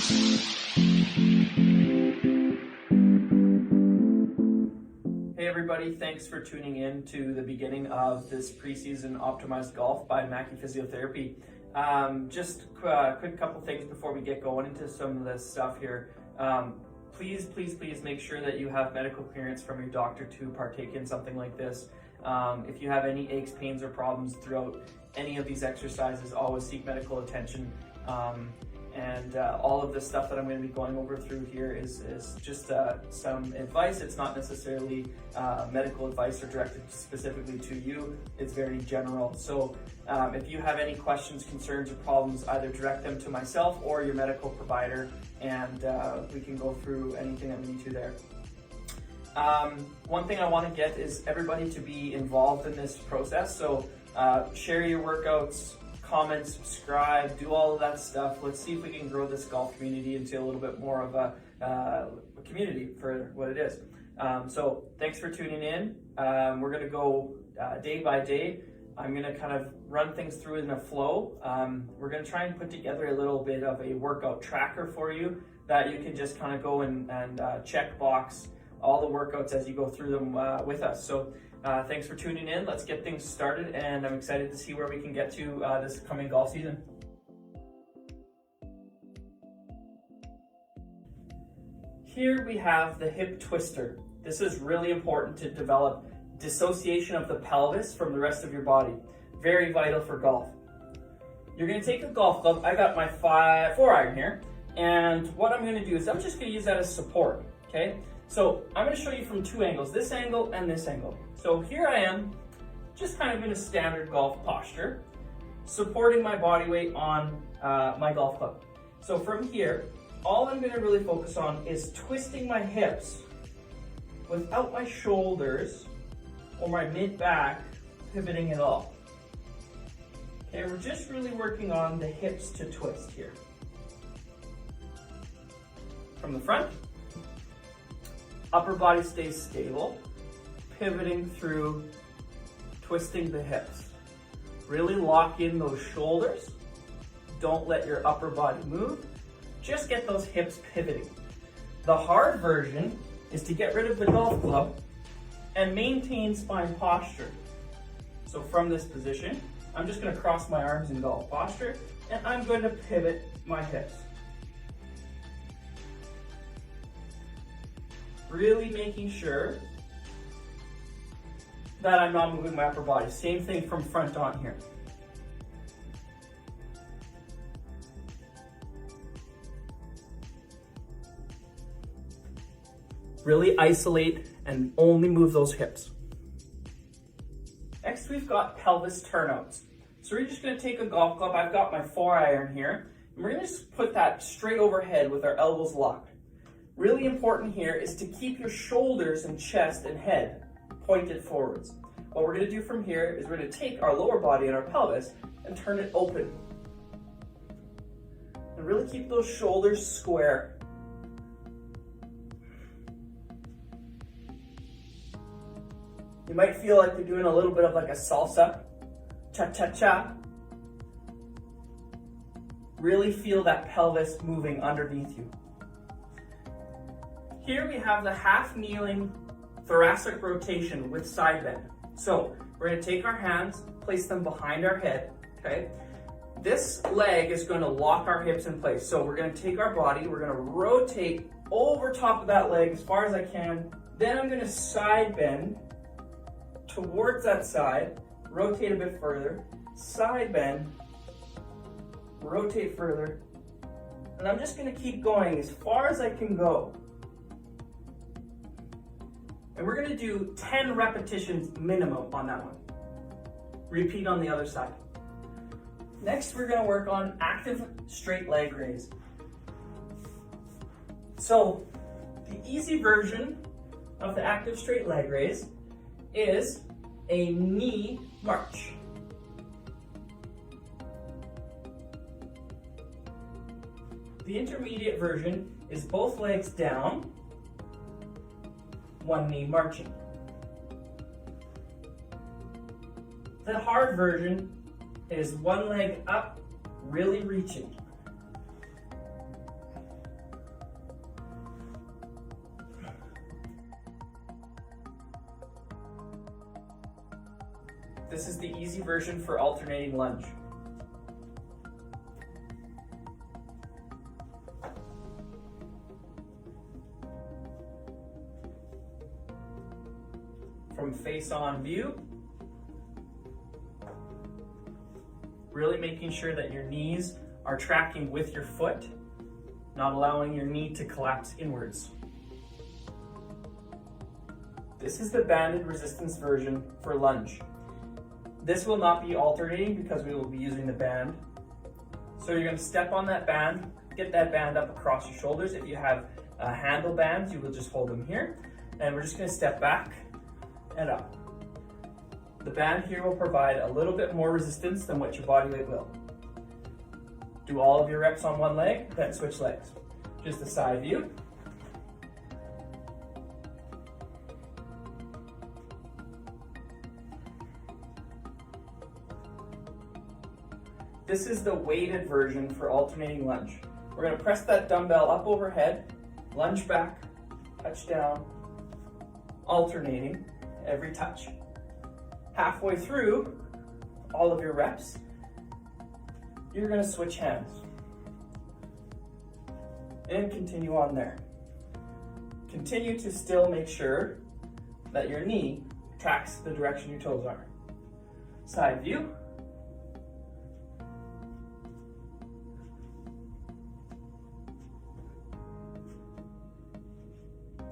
Hey everybody, thanks for tuning in to the beginning of this preseason Optimized Golf by Mackey Physiotherapy. Just a quick couple things before we get going into some of this stuff here. Please make sure that you have medical clearance from your doctor to partake in something like this. If you have any aches, pains, or problems throughout any of these exercises, always seek medical attention. All of the stuff that I'm going to be going over through here is just some advice. It's not necessarily medical advice or directed specifically to you. It's very general. So if you have any questions, concerns, or problems, either direct them to myself or your medical provider, and we can go through anything that we need to there. One thing I want to get is everybody to be involved in this process. So share your workouts, comment, subscribe, do all of that stuff. Let's see if we can grow this golf community into a little bit more of a community for what it is. So thanks for tuning in. We're going to go day by day. I'm going to kind of run things through in a flow. We're going to try and put together a little bit of a workout tracker for you that you can just kind of go and check box all the workouts as you go through them with us. So thanks for tuning in. Let's get things started, and I'm excited to see where we can get to this coming golf season. Here we have the hip twister. This is really important to develop dissociation of the pelvis from the rest of your body. Very vital for golf. You're going to take a golf club. I got my 4-iron here, and what I'm going to do is I'm just going to use that as support, okay? So I'm going to show you from two angles, this angle and this angle. So here I am, just kind of in a standard golf posture, supporting my body weight on my golf club. So from here, all I'm going to really focus on is twisting my hips without my shoulders or my mid-back pivoting at all. Okay, we're just really working on the hips to twist here. From the front, upper body stays stable, pivoting through, twisting the hips. Really lock in those shoulders. Don't let your upper body move. Just get those hips pivoting. The hard version is to get rid of the golf club and maintain spine posture. So from this position, I'm just going to cross my arms in golf posture, and I'm going to pivot my hips. Really making sure that I'm not moving my upper body. Same thing from front on here. Really isolate and only move those hips. Next, we've got pelvis turnouts. So we're just going to take a golf club. I've got my 4-iron here, and we're going to just put that straight overhead with our elbows locked. Really important here is to keep your shoulders and chest and head pointed forwards. What we're going to do from here is we're going to take our lower body and our pelvis and turn it open. And really keep those shoulders square. You might feel like you're doing a little bit of like a salsa, cha-cha-cha. Really feel that pelvis moving underneath you. Here we have the half kneeling thoracic rotation with side bend. So we're going to take our hands, place them behind our head, okay? This leg is going to lock our hips in place. So we're going to take our body, we're going to rotate over top of that leg as far as I can. Then I'm going to side bend towards that side, rotate a bit further, side bend, rotate further, and I'm just going to keep going as far as I can go. And we're going to do 10 repetitions minimum on that one. Repeat on the other side. Next, we're going to work on active straight leg raise. So the easy version of the active straight leg raise is a knee march. The intermediate version is both legs down, one knee marching. The hard version is one leg up, really reaching. This is the easy version for alternating lunge. From face-on view, really making sure that your knees are tracking with your foot, not allowing your knee to collapse inwards. This is the banded resistance version for lunge. This will not be alternating because we will be using the band. So you're going to step on that band, get that band up across your shoulders. If you have handle bands, you will just hold them here. And we're just going to step back and up. The band here will provide a little bit more resistance than what your body weight will. Do all of your reps on one leg, then switch legs. Just a side view. This is the weighted version for alternating lunge. We're going to press that dumbbell up overhead, lunge back, touch down, alternating every touch. Halfway through all of your reps, you're going to switch hands and continue on there. Continue to still make sure that your knee tracks the direction your toes are. Side view.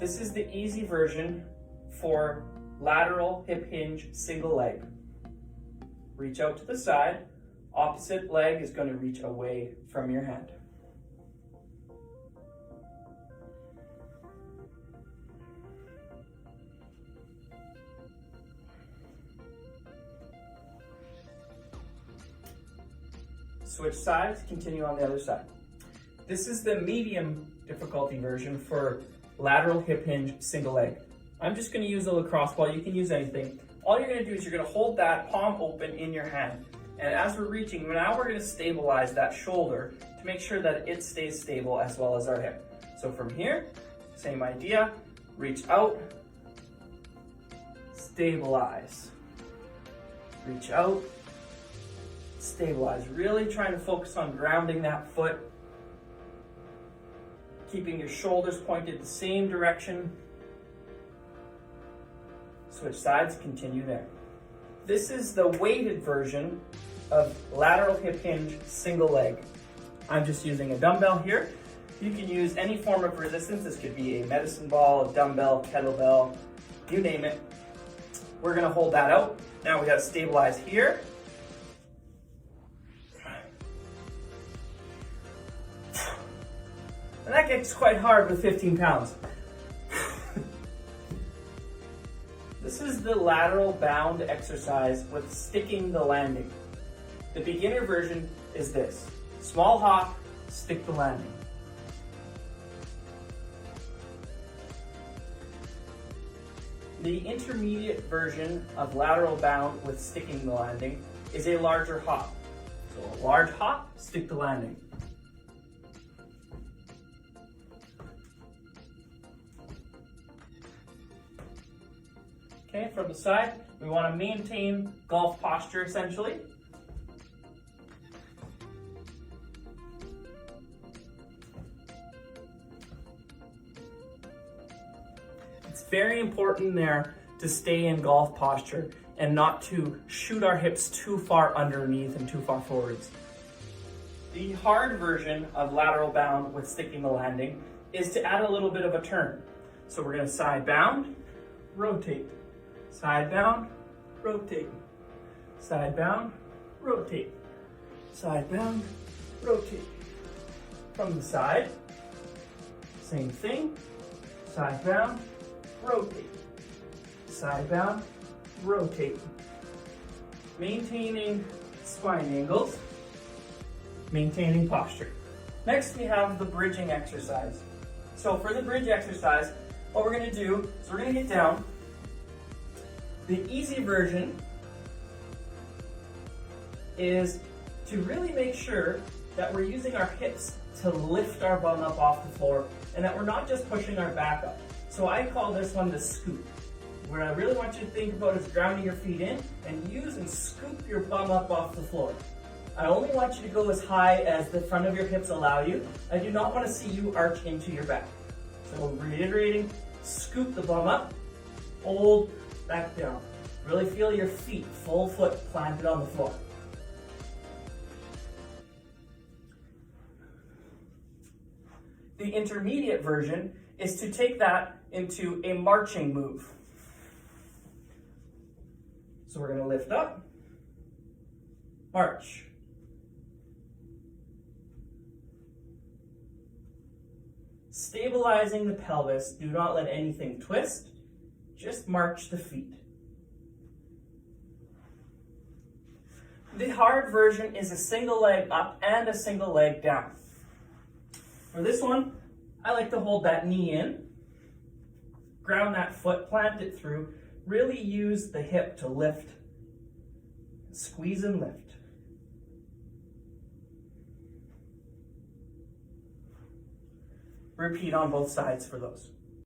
This is the easy version for lateral hip hinge single leg. Reach out to the side. Opposite leg is going to reach away from your hand. Switch sides, continue on the other side. This is the medium difficulty version for lateral hip hinge single leg. I'm just going to use a lacrosse ball. You can use anything. All you're going to do is you're going to hold that palm open in your hand. And as we're reaching, now we're going to stabilize that shoulder to make sure that it stays stable as well as our hip. So from here, same idea, reach out, stabilize, reach out, stabilize. Really trying to focus on grounding that foot, keeping your shoulders pointed the same direction. Switch sides, continue there. This is the weighted version of lateral hip hinge single leg. I'm just using a dumbbell here. You can use any form of resistance. This could be a medicine ball, a dumbbell, kettlebell, you name it. We're gonna hold that out. Now we gotta stabilize here. And that gets quite hard with 15 pounds. This is the lateral bound exercise with sticking the landing. The beginner version is this. Small hop, stick the landing. The intermediate version of lateral bound with sticking the landing is a larger hop. So a large hop, stick the landing. Okay, from the side, we want to maintain golf posture essentially. It's very important there to stay in golf posture and not to shoot our hips too far underneath and too far forwards. The hard version of lateral bound with sticking the landing is to add a little bit of a turn. So we're going to side bound, rotate. Side bound, rotate. Side bound, rotate. Side bound, rotate. From the side, same thing. Side bound, rotate. Side bound, rotate. Maintaining spine angles, maintaining posture. Next we have the bridging exercise. So for the bridge exercise, what we're going to do is we're going to get down. The easy version is to really make sure that we're using our hips to lift our bum up off the floor and that we're not just pushing our back up. So I call this one the scoop. What I really want you to think about is grounding your feet in and use and scoop your bum up off the floor. I only want you to go as high as the front of your hips allow you. I do not want to see you arch into your back. So reiterating, scoop the bum up, hold, back down. Really feel your feet, full foot planted on the floor. The intermediate version is to take that into a marching move. So we're going to lift up, march. Stabilizing the pelvis, do not let anything twist, just march the feet. The hard version is a single leg up and a single leg down. For this one, I like to hold that knee in, ground that foot, plant it through, really use the hip to lift, squeeze and lift. Repeat on both sides for those.